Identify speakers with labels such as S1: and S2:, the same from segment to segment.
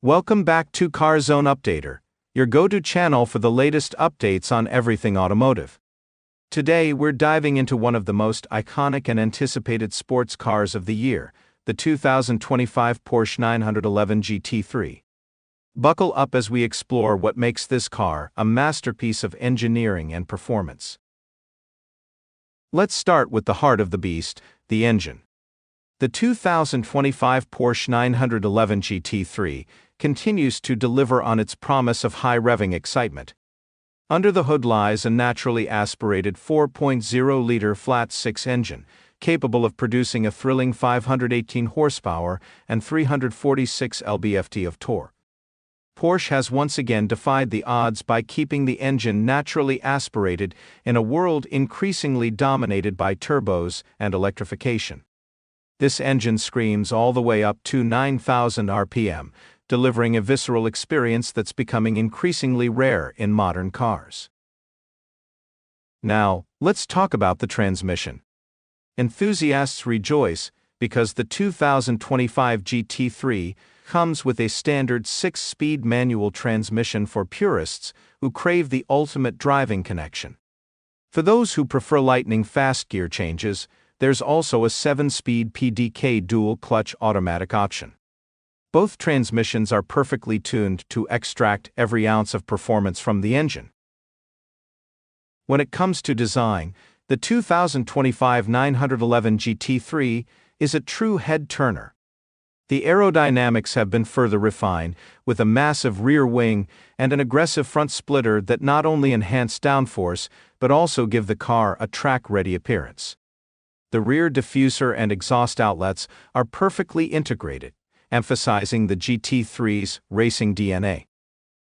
S1: Welcome back to CarZone Updater, your go-to channel for the latest updates on everything automotive. Today we're diving into one of the most iconic and anticipated sports cars of the year, the 2025 Porsche 911 GT3. Buckle up as we explore what makes this car a masterpiece of engineering and performance. Let's start with the heart of the beast, the engine. The 2025 Porsche 911 GT3 continues to deliver on its promise of high-revving excitement. Under the hood lies a naturally aspirated 4.0-liter flat-six engine, capable of producing a thrilling 518 horsepower and 346 lb-ft of torque. Porsche has once again defied the odds by keeping the engine naturally aspirated in a world increasingly dominated by turbos and electrification. This engine screams all the way up to 9,000 RPM, delivering a visceral experience that's becoming increasingly rare in modern cars. Now, let's talk about the transmission. Enthusiasts rejoice because the 2025 GT3 comes with a standard 6-speed manual transmission for purists who crave the ultimate driving connection. For those who prefer lightning-fast gear changes, there's also a 7-speed PDK dual-clutch automatic option. Both transmissions are perfectly tuned to extract every ounce of performance from the engine. When it comes to design, the 2025 911 GT3 is a true head-turner. The aerodynamics have been further refined, with a massive rear wing and an aggressive front splitter that not only enhance downforce but also give the car a track-ready appearance. The rear diffuser and exhaust outlets are perfectly integrated, emphasizing the GT3's racing DNA.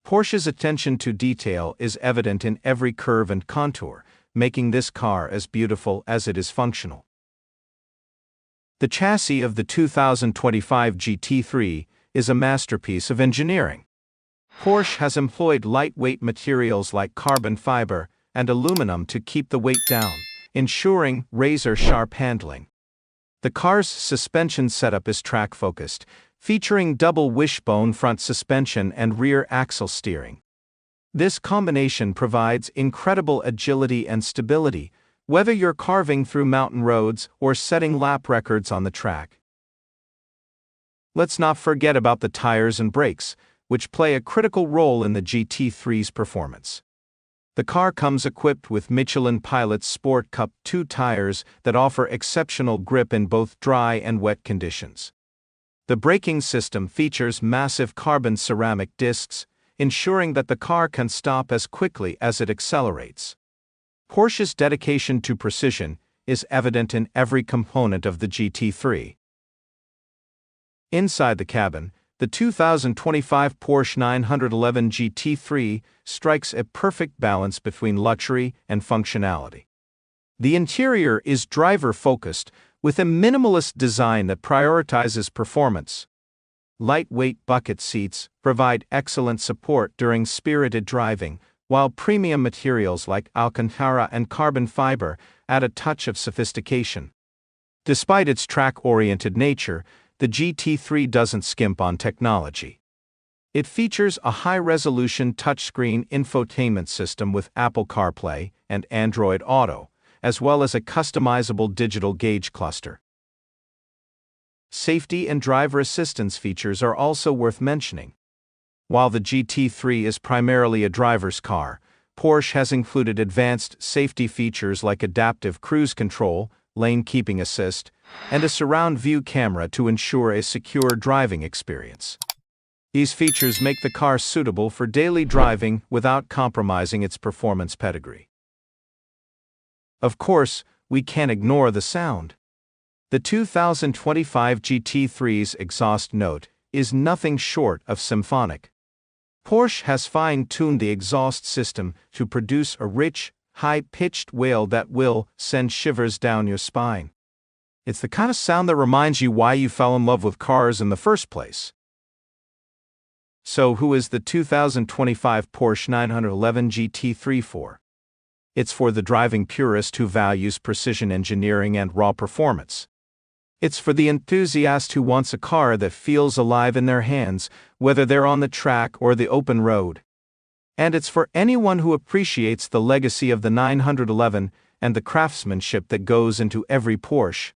S1: Porsche's attention to detail is evident in every curve and contour, making this car as beautiful as it is functional. The chassis of the 2025 GT3 is a masterpiece of engineering. Porsche has employed lightweight materials like carbon fiber and aluminum to keep the weight down, ensuring razor-sharp handling. The car's suspension setup is track-focused, featuring double wishbone front suspension and rear axle steering. This combination provides incredible agility and stability, whether you're carving through mountain roads or setting lap records on the track. Let's not forget about the tires and brakes, which play a critical role in the GT3's performance. The car comes equipped with Michelin Pilot Sport Cup 2 tires that offer exceptional grip in both dry and wet conditions. The braking system features massive carbon ceramic discs, ensuring that the car can stop as quickly as it accelerates. Porsche's dedication to precision is evident in every component of the GT3. Inside the cabin, the 2025 Porsche 911 GT3 strikes a perfect balance between luxury and functionality. The interior is driver-focused, with a minimalist design that prioritizes performance. Lightweight bucket seats provide excellent support during spirited driving, while premium materials like Alcantara and carbon fiber add a touch of sophistication. Despite its track-oriented nature, the GT3 doesn't skimp on technology. It features a high-resolution touchscreen infotainment system with Apple CarPlay and Android Auto, as well as a customizable digital gauge cluster. Safety and driver assistance features are also worth mentioning. While the GT3 is primarily a driver's car, Porsche has included advanced safety features like adaptive cruise control, lane keeping assist, and a surround view camera to ensure a secure driving experience. These features make the car suitable for daily driving without compromising its performance pedigree. Of course, we can't ignore the sound. The 2025 GT3's exhaust note is nothing short of symphonic. Porsche has fine-tuned the exhaust system to produce a rich, high-pitched wail that will send shivers down your spine. It's the kind of sound that reminds you why you fell in love with cars in the first place. So who is the 2025 Porsche 911 GT3 for? It's for the driving purist who values precision engineering and raw performance. It's for the enthusiast who wants a car that feels alive in their hands, whether they're on the track or the open road. And it's for anyone who appreciates the legacy of the 911 and the craftsmanship that goes into every Porsche.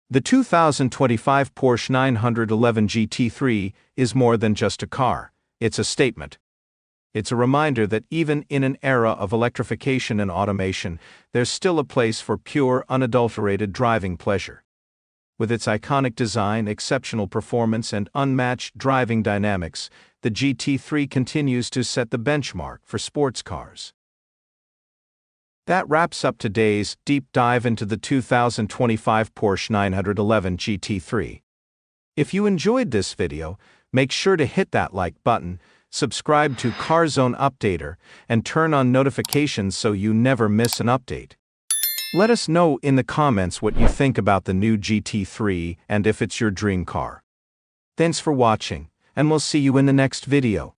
S1: The 2025 Porsche 911 GT3 is more than just a car, it's a statement. It's a reminder that even in an era of electrification and automation, there's still a place for pure, unadulterated driving pleasure. With its iconic design, exceptional performance, and unmatched driving dynamics, the GT3 continues to set the benchmark for sports cars. That wraps up today's deep dive into the 2025 Porsche 911 GT3. If you enjoyed this video, make sure to hit that like button, subscribe to CarZone Updater, and turn on notifications so you never miss an update. Let us know in the comments what you think about the new GT3 and if it's your dream car. Thanks for watching, and we'll see you in the next video.